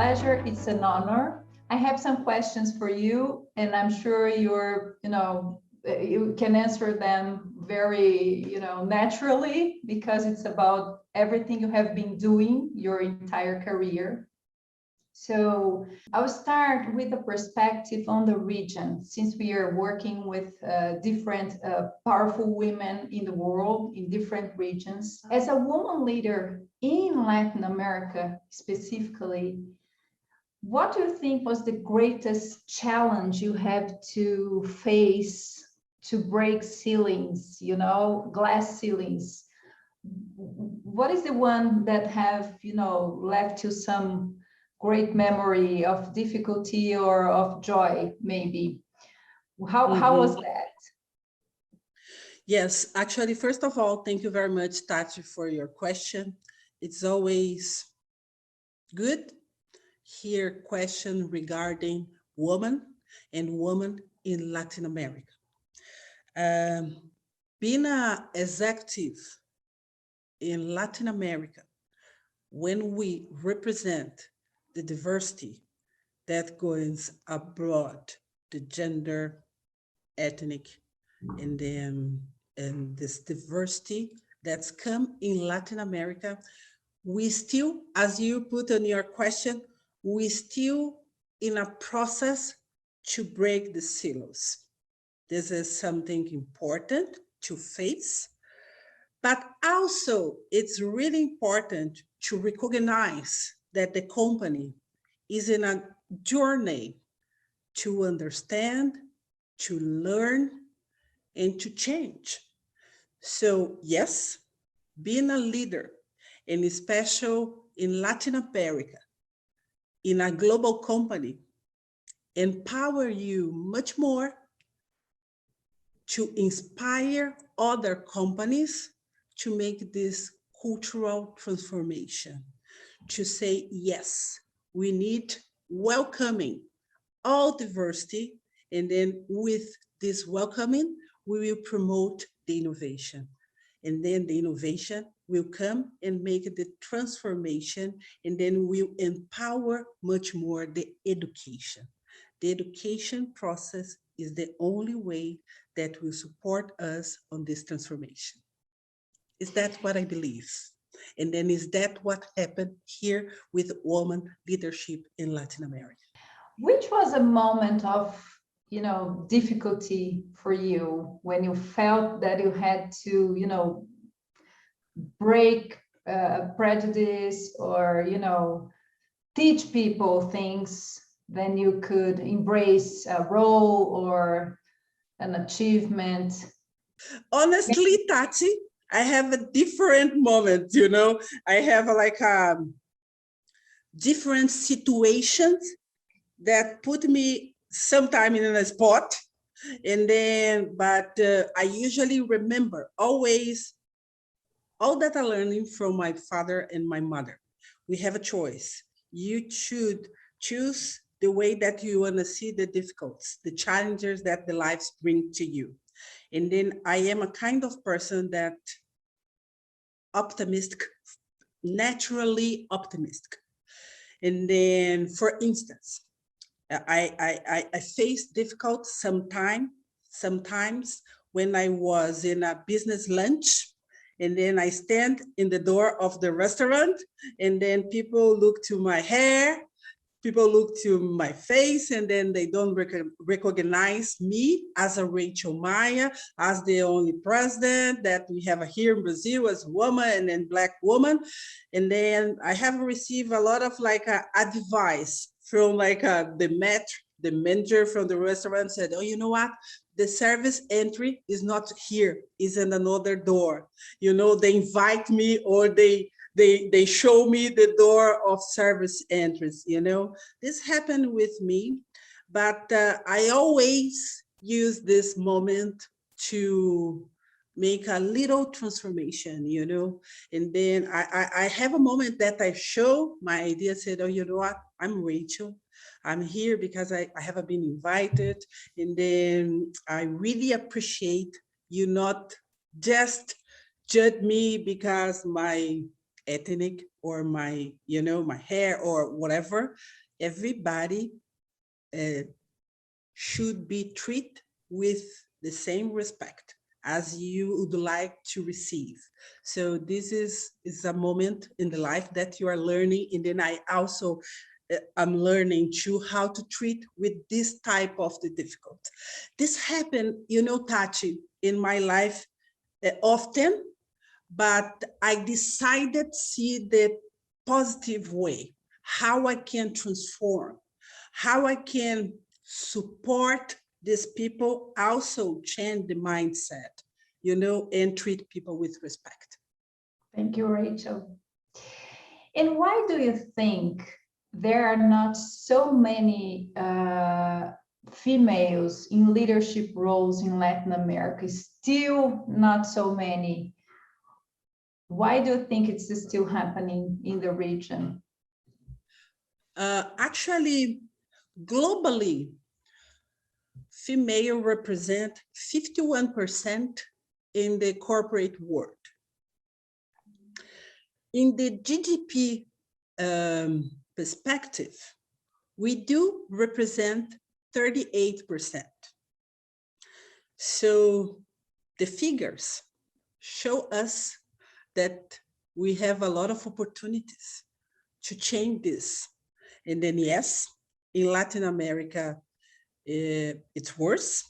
pleasure. It's an honor. I have some questions for you, and I'm sure you can answer them very, naturally, because it's about everything you have been doing your entire career. So I'll start with a perspective on the region, since we are working with different powerful women in the world, in different regions. As a woman leader in Latin America specifically, what do you think was the greatest challenge you had to face to break ceilings, glass ceilings? What is the one that have, left you some great memory of difficulty or of joy, maybe? How was that? Yes, actually, first of all, thank you very much, Tati, for your question. It's always good hear question regarding women and women in Latin America. Being an executive in Latin America, when we represent the diversity that goes abroad, the gender, ethnic, and this diversity that's come in Latin America, we still, as you put on your question, we still in a process to break the silos. This is something important to face, but also it's really important to recognize that the company is in a journey to understand, to learn, and to change. So yes, being a leader, and especially in Latin America, in a global company, empower you much more to inspire other companies to make this cultural transformation, to say, yes, we need welcoming all diversity, and then with this welcoming, we will promote the innovation. And then the innovation will come and make the transformation, and then we'll empower much more the education. The education process is the only way that will support us on this transformation. Is that what I believe? And then is that what happened here with women leadership in Latin America? Which was a moment of, difficulty for you when you felt that you had to, break prejudice or, teach people things, then you could embrace a role or an achievement? Honestly, Tati, I have a different moment, I have like different situations that put me sometime in a spot. And then, but I usually remember always all that I learned from my father and my mother. We have a choice. You should choose the way that you want to see the difficulties, the challenges that the lives bring to you. And then I am a kind of person that optimistic, naturally optimistic. And then, for instance, I face difficult sometimes when I was in a business lunch, and then I stand in the door of the restaurant, and then people look to my hair, people look to my face, and then they don't recognize me as a Rachel Maia, as the only president that we have here in Brazil as a woman and Black woman. And then I have received a lot of advice from the manager from the restaurant said, oh, you know what? The service entry is not here, is in another door. They invite me, or they show me the door of service entries. This happened with me, but I always use this moment to make a little transformation, and then I have a moment that I show my idea, said, oh, you know what, I'm Rachel. I'm here because I have been invited, and then I really appreciate you not just judge me because my ethnic or my, my hair or whatever. Everybody should be treated with the same respect as you would like to receive. So this is a moment in the life that you are learning. And then I also I'm learning too how to treat with this type of the difficult. This happened, Tati, in my life often, but I decided to see the positive way, how I can transform, how I can support these people, also change the mindset, and treat people with respect. Thank you, Rachel. And why do you think there are not so many females in leadership roles in Latin America? Still not so many. Why do you think it's still happening in the region? Actually, globally, female represent 51% in the corporate world. In the GDP perspective, we do represent 38%. So the figures show us that we have a lot of opportunities to change this. And then yes, in Latin America, it's worse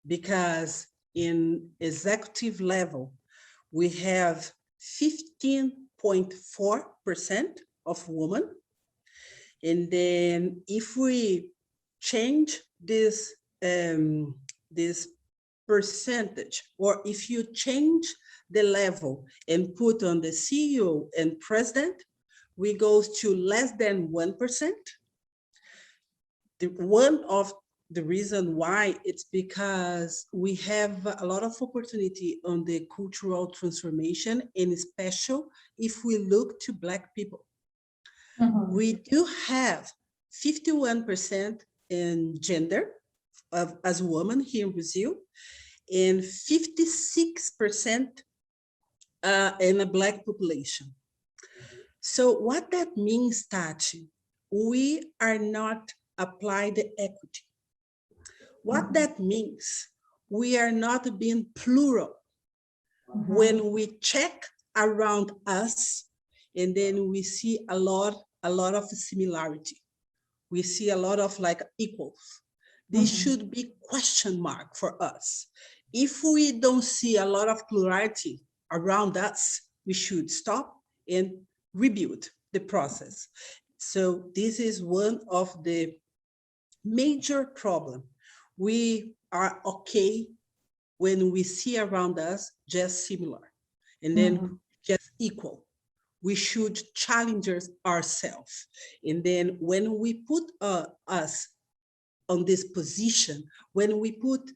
because in executive level, we have 15.4% of women. And then if we change this, this percentage, or if you change the level and put on the CEO and president, we go to less than 1%. One of the reason why it's because we have a lot of opportunity on the cultural transformation, and especially if we look to Black people. Mm-hmm. We do have 51% in gender as women here in Brazil, and 56% in the Black population. So what that means, Tati, we are not applied equity. What that means, we are not being plural. Mm-hmm. When we check around us, and then we see a lot of similarity. We see a lot of like equals. This mm-hmm. should be question mark for us. If we don't see a lot of plurality around us, we should stop and rebuild the process. So this is one of the major problems. We are okay when we see around us just similar and then mm-hmm. just equal. We should challenge ourselves. And then when we put us on this position, when we put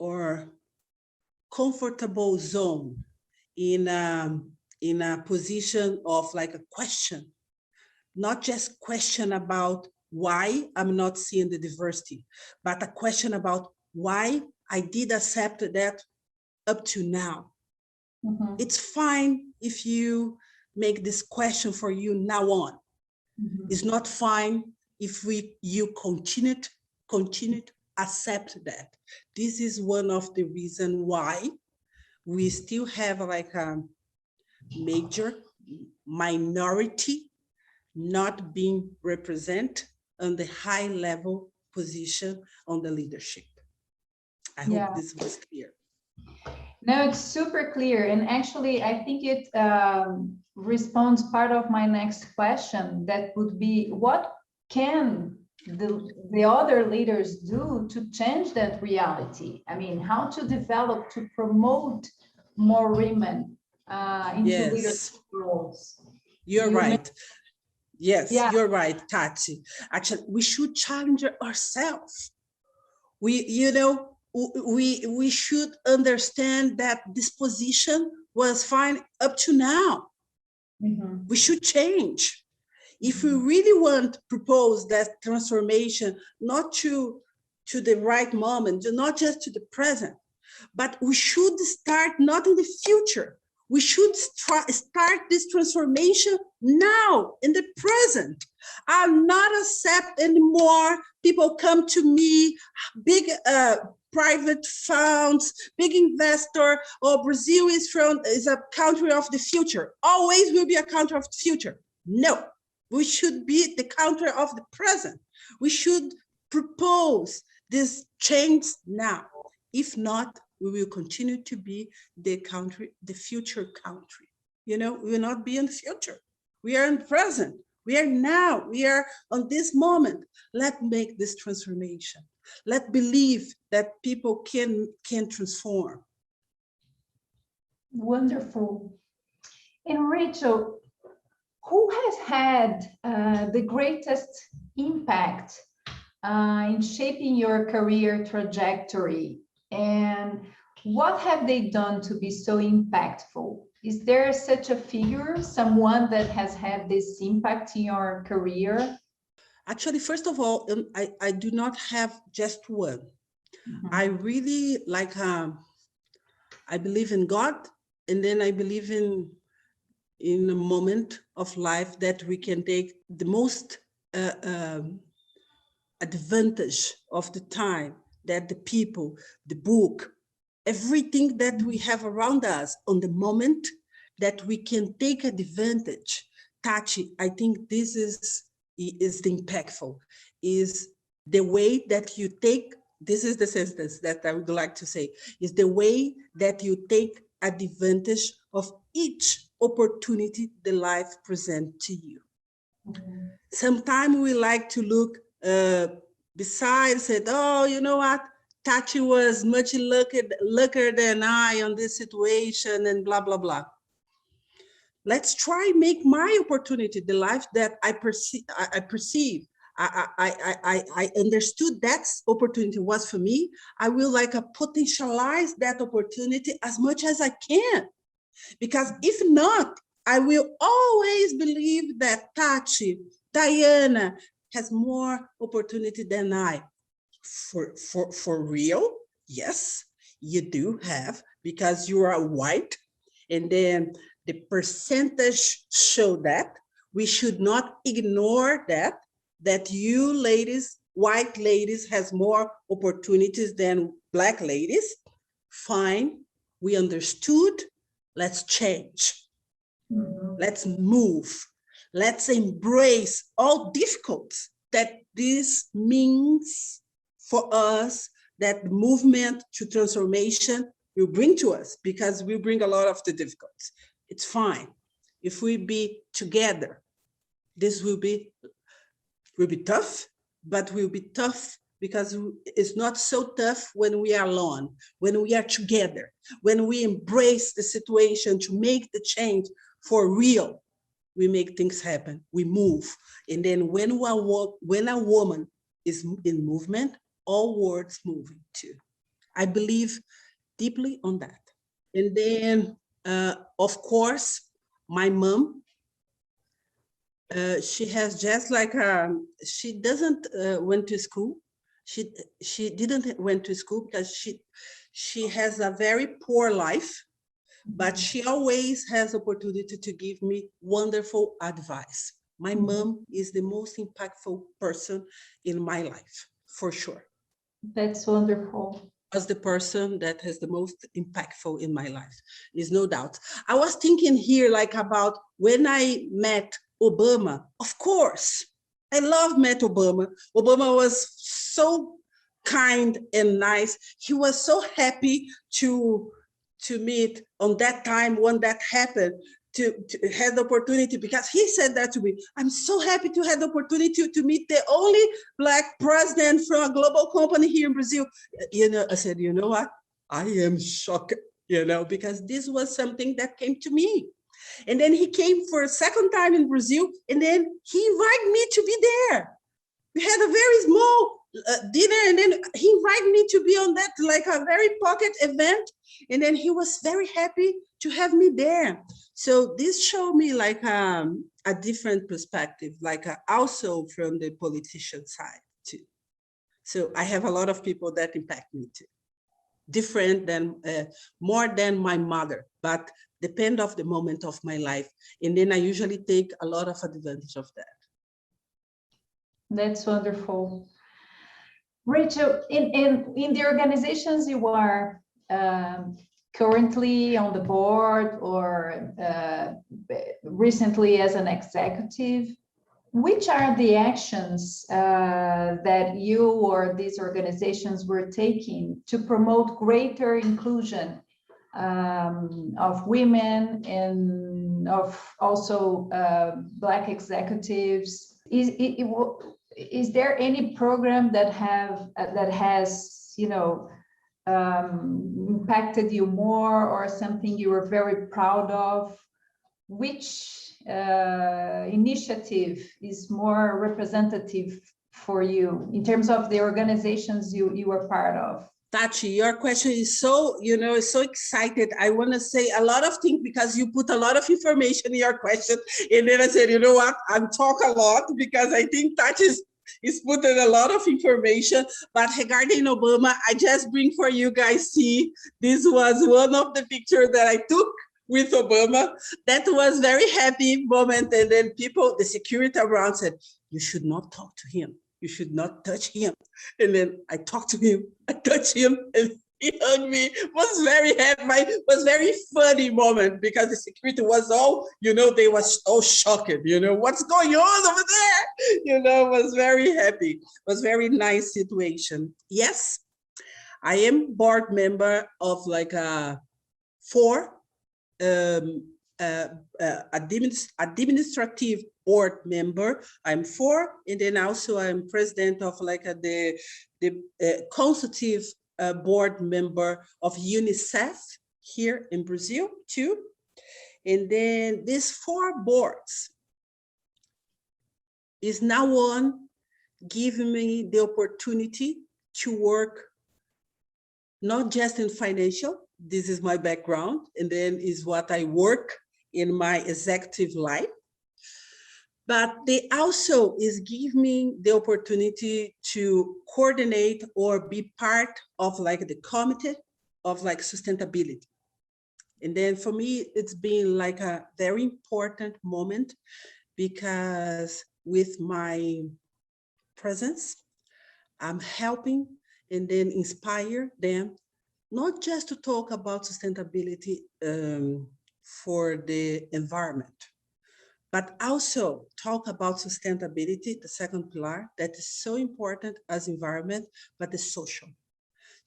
our comfortable zone in a position of like a question, not just question about why I'm not seeing the diversity, but a question about why I did accept that up to now. Mm-hmm. It's fine if you make this question for you now on. Mm-hmm. It's not fine if you continue to accept that. This is one of the reasons why we still have like a major minority not being represented on the high level position on the leadership. I hope this was clear. No, it's super clear. And actually, I think it responds part of my next question. That would be, what can the other leaders do to change that reality? I mean, how to develop, to promote more women into leadership roles? You're right. Yes, you're right, Tati. Actually, we should challenge ourselves. We should understand that this position was fine up to now. Mm-hmm. We should change. If we really want to propose that transformation, not to the right moment, not just to the present, but we should start not in the future. We should start this transformation now, in the present. I'll not accept anymore people come to me, big private funds, big investor, or Brazil is a country of the future. Always will be a country of the future. No, we should be the country of the present. We should propose this change now. If not, we will continue to be the country, the future country. We will not be in the future. We are in the present. We are now. We are on this moment. Let's make this transformation. Let's believe that people can transform. Wonderful. And Rachel, who has had the greatest impact in shaping your career trajectory? And what have they done to be so impactful? Is there such a figure, someone that has had this impact in your career? Actually, first of all, I do not have just one. Mm-hmm. I really I believe in God, and then I believe in a moment of life that we can take the most advantage of the time, that the people, the book, everything that we have around us on the moment, that we can take advantage. Tati, I think this is the impactful, is the way that you take, this is the sentence that I would like to say, is the way that you take advantage of each opportunity the life presents to you. Mm-hmm. Sometimes we like to look besides, said, oh, you know what? Tati was much luckier than I on this situation and blah, blah, blah. Let's try make my opportunity, the life that I perceive. I understood that opportunity was for me. I will potentialize that opportunity as much as I can. Because if not, I will always believe that Tati, Tatyana has more opportunity than I. For real, yes, you do have, because you are white, and then the percentage show that. We should not ignore that you ladies, white ladies, has more opportunities than black ladies. Fine, we understood. Let's change. Mm-hmm. Let's move. Let's embrace all difficulties that this means for us, that the movement to transformation will bring to us, because we bring a lot of the difficulties. It's fine. If we be together, this will be tough, but will be tough because it's not so tough when we are alone, when we are together, when we embrace the situation to make the change for real. We make things happen, we move. And then when a woman is in movement, all worlds moving too. I believe deeply on that. And then, of course, my mom, she has just she doesn't went to school. She didn't went to school because she has a very poor life, but she always has opportunity to give me wonderful advice. My mom is the most impactful person in my life, for sure. That's wonderful. As the person that has the most impactful in my life, is no doubt. I was thinking here about when I met Obama. Of course, I met Obama. Obama was so kind and nice. He was so happy to meet on that time when that happened, to have the opportunity, because he said that to me. I'm so happy to have the opportunity to meet the only Black president from a global company here in Brazil. I said, you know what? I am shocked, because this was something that came to me. And then he came for a second time in Brazil, and then he invited me to be there. We had a very small dinner, and then he invited me to be on that, a very pocket event. And then he was very happy to have me there. So this showed me a different perspective, also from the politician side too. So I have a lot of people that impact me too. Different than, more than my mother, but depend of the moment of my life. And then I usually take a lot of advantage of that. That's wonderful. Rachel, in the organizations you are currently on the board or recently as an executive, which are the actions that you or these organizations were taking to promote greater inclusion of women and of also Black executives? Is there any program that has impacted you more, or something you were very proud of? Which initiative is more representative for you in terms of the organizations you were part of? Tachi, your question is so, so excited. I want to say a lot of things because you put a lot of information in your question. And then I said, you know what, I'm talk a lot because I think Tachi is putting a lot of information. But regarding Obama, I just bring for you guys, see, this was one of the pictures that I took with Obama. That was very happy moment. And then people, the security around said, you should not talk to him. You should not touch him. And then I talked to him, I touched him, and he hugged me. Was very happy, was very funny moment because the security was all, they was all shocked, what's going on over there? Was very happy, was very nice situation. Yes, I am board member of like 4 administrative board member. I'm 4, and then also I'm president of like the consultative board member of UNICEF here in Brazil too. And then these 4 boards is now on giving me the opportunity to work not just in financial. This is my background, and then is what I work in my executive life. But they also is giving me the opportunity to coordinate or be part of like the committee of like sustainability. And then for me, it's been like a very important moment because with my presence, I'm helping and then inspire them not just to talk about sustainability for the environment, but also talk about sustainability, the second pillar, that is so important as environment, but the social.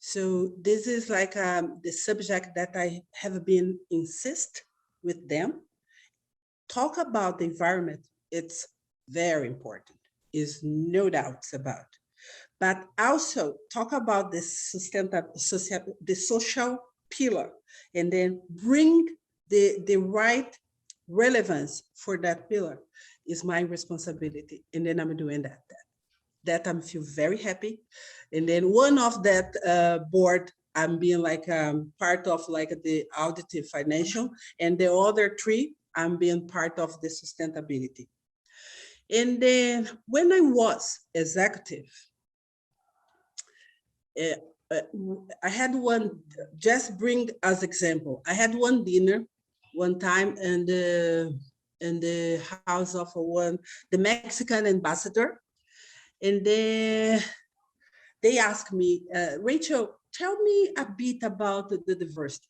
So this is like the subject that I have been insist with them. Talk about the environment, it's very important, is no doubts about. But also talk about the the social pillar, and then bring the right relevance for that pillar is my responsibility. And then I'm doing that I feel very happy. And then one of that board, I'm being like part of like the auditive financial, and the other 3, I'm being part of the sustainability. And then when I was executive, I had one, just bring as example, I had one dinner one time in the house of the Mexican ambassador. And then they asked me, Rachel, tell me a bit about the diversity.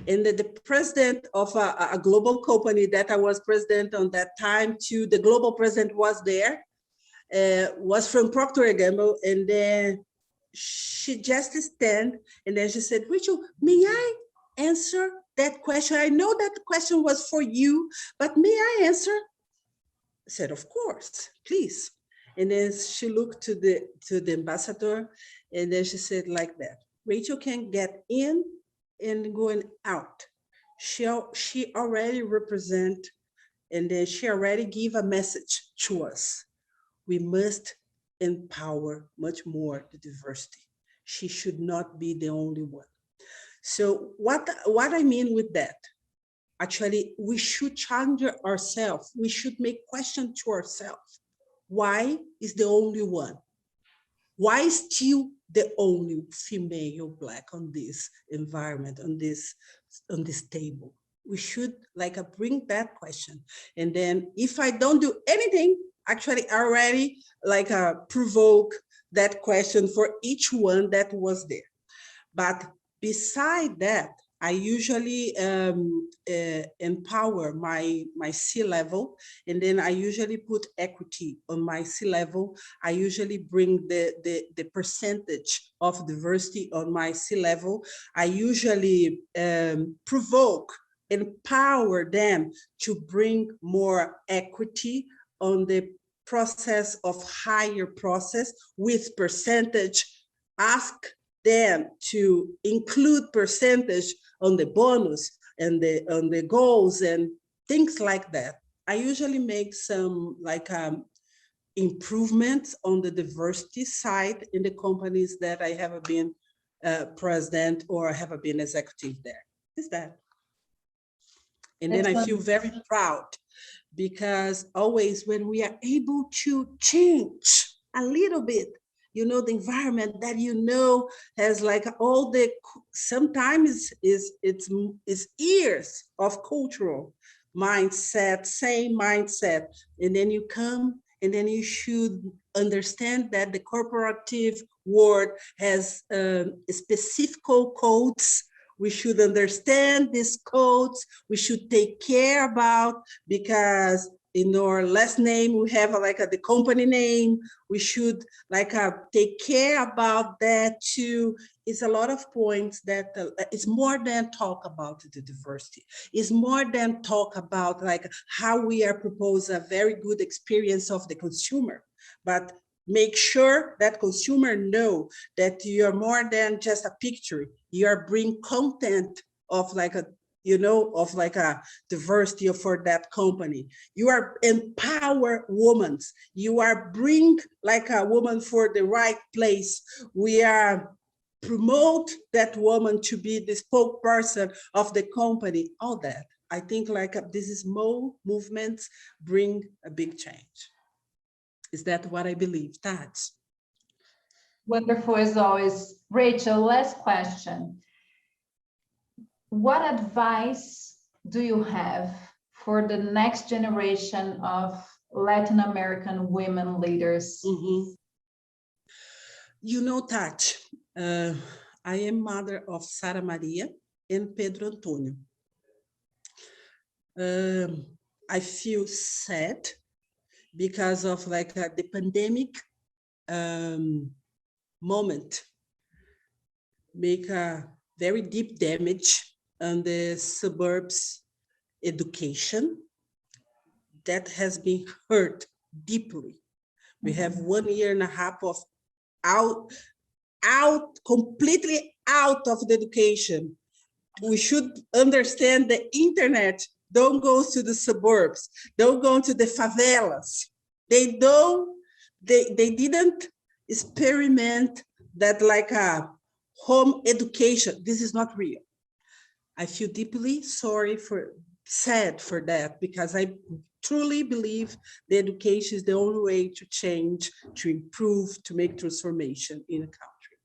And the president of a global company that I was president on that time too, the global president was there, was from Procter & Gamble. And then she just stand, and then she said, Rachel, may I answer that question? I know that the question was for you, but may I answer? I said, of course, please. And then she looked to the ambassador, and then she said like that, Rachel can get in and going out. She already represent, and then she already give a message to us. We must empower much more the diversity. She should not be the only one. So what I mean with that, actually, we should challenge ourselves. We should make questions to ourselves. Why is the only one? Why is still the only female Black on this environment, on this table? we should like bring that question. And then if I don't do anything, actually already like provoke that question for each one that was there. But beside that, I usually empower my C-level, and then I usually put equity on my C-level. I usually bring the percentage of diversity on my C-level. I usually provoke, empower them to bring more equity on the process of higher process with percentage. Ask them to include percentage on the bonus and on the goals and things like that. I usually make some like improvements on the diversity side in the companies that I have been president or have been executive there. Is that? And then I feel very proud because always when we are able to change a little bit, you know, the environment that you know has like all the, sometimes it's years of cultural mindset, same mindset, and then you come and then you should understand that the corporative world has specific codes. We should understand these codes. We should take care about, because in our last name, we have like the company name. We should like take care about that too. It's a lot of points that it's more than talk about the diversity. It's more than talk about like how we are propose a very good experience of the consumer, but make sure that consumer know that you're more than just a picture. You are bring content of like a, you know, of like a diversity for that company. You are empower women. You are bring like a woman for the right place. We are promote that woman to be the spokesperson of the company, all that. I think like this is more movements bring a big change. Is that what I believe, Tat? Wonderful as always. Rachel, last question. What advice do you have for the next generation of Latin American women leaders? Mm-hmm. You know, Tat, I am mother of Sara Maria and Pedro Antonio. I feel sad because of like the pandemic moment make a very deep damage on the suburbs education that has been hurt deeply. We have 1 year and a half of completely out of the education. We should understand the internet don't go to the suburbs, don't go to the favelas. They didn't experiment that like a home education. This is not real. I feel deeply sad for that, because I truly believe the education is the only way to change, to improve, to make transformation in a country.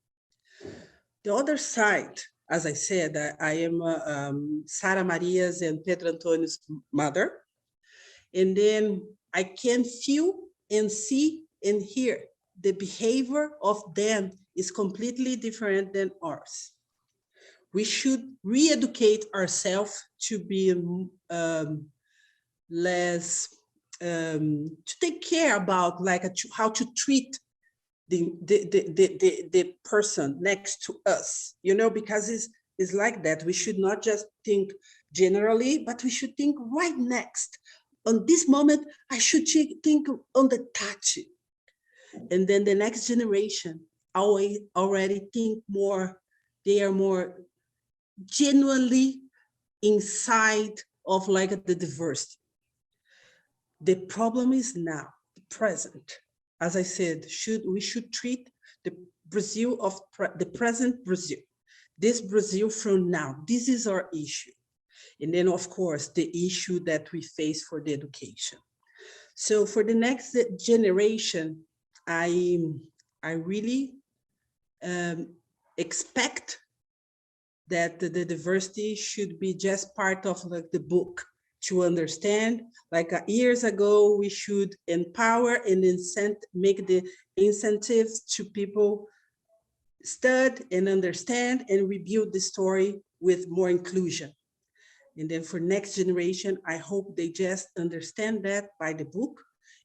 The other side, as I said, I am Sara Maria's and Pedro Antonio's mother. And then I can feel and see and hear the behavior of them is completely different than ours. We should re-educate ourselves to be less, to take care about like how to treat the person next to us, you know, because it's like that. We should not just think generally, but we should think right next. On this moment, I should think on the touch. And then the next generation already think more, they are more genuinely inside of like the diversity. The problem is now, the present. As I said, we should treat the Brazil of the present Brazil. This Brazil from now, this is our issue. And then of course, the issue that we face for the education. So for the next generation, I really expect that the diversity should be just part of like the book to understand. Like years ago, we should empower and make the incentives to people study and understand and rebuild the story with more inclusion. And then for next generation, I hope they just understand that by the book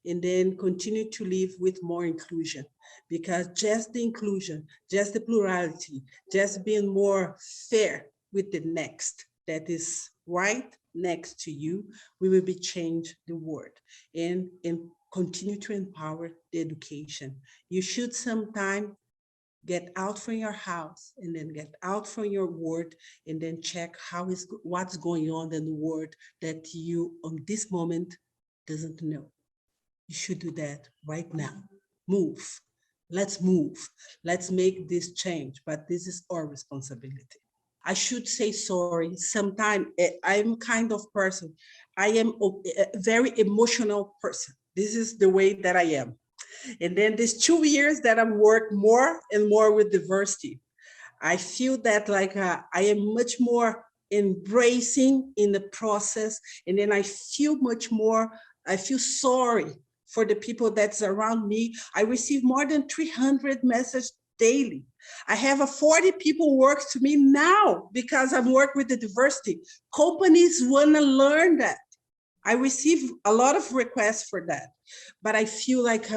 and then continue to live with more inclusion, because just the inclusion, just the plurality, just being more fair with the next that is right next to you, we will be change the world and continue to empower the education. You should sometime get out from your house and then get out from your world and then check what's going on in the world that you on this moment doesn't know. You should do that right now. Move. Let's move. Let's make this change, but this is our responsibility. I should say sorry. Sometimes I'm kind of person, I am a very emotional person. This is the way that I am. And then these 2 years that I've worked more and more with diversity, I feel that like I am much more embracing in the process. And then I feel much more, I feel sorry for the people that's around me. I receive more than 300 messages daily. I have 40 people work to me now because I'm working with the diversity. Companies want to learn that. I receive a lot of requests for that, but I feel like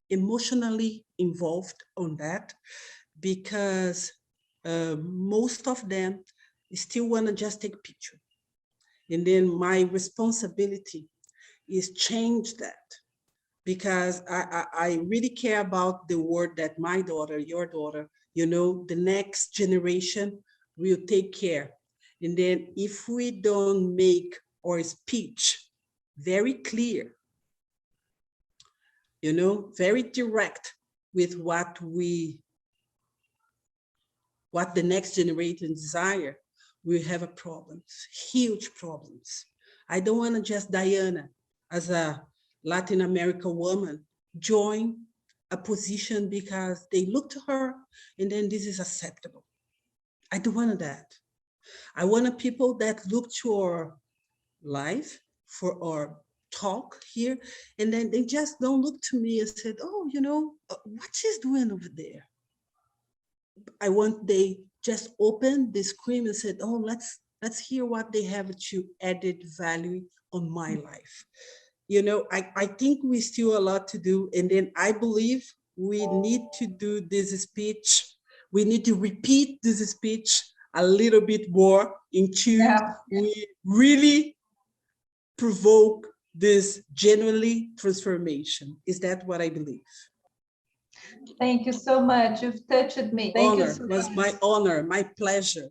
emotionally involved on that because most of them still want to just take a picture. And then my responsibility is change that, because I really care about the word that my daughter, your daughter, you know, the next generation will take care. And then if we don't make our speech very clear, you know, very direct with what the next generation desire, we have a problems, huge problems. I don't want to just Diana, as a Latin American woman, join a position because they look to her and then this is acceptable. I don't want that. I want people that look to our life for our talk here, and then they just don't look to me and said, oh, you know, what she's doing over there. I want they just open the screen and said, oh, let's hear what they have to added value on my life. You know, I think we still a lot to do. And then I believe we need to do this speech. We need to repeat this speech a little bit more until we really provoke this genuinely transformation. Is that what I believe? Thank you so much. You've touched me. Thank you so much. It was my honor, my pleasure.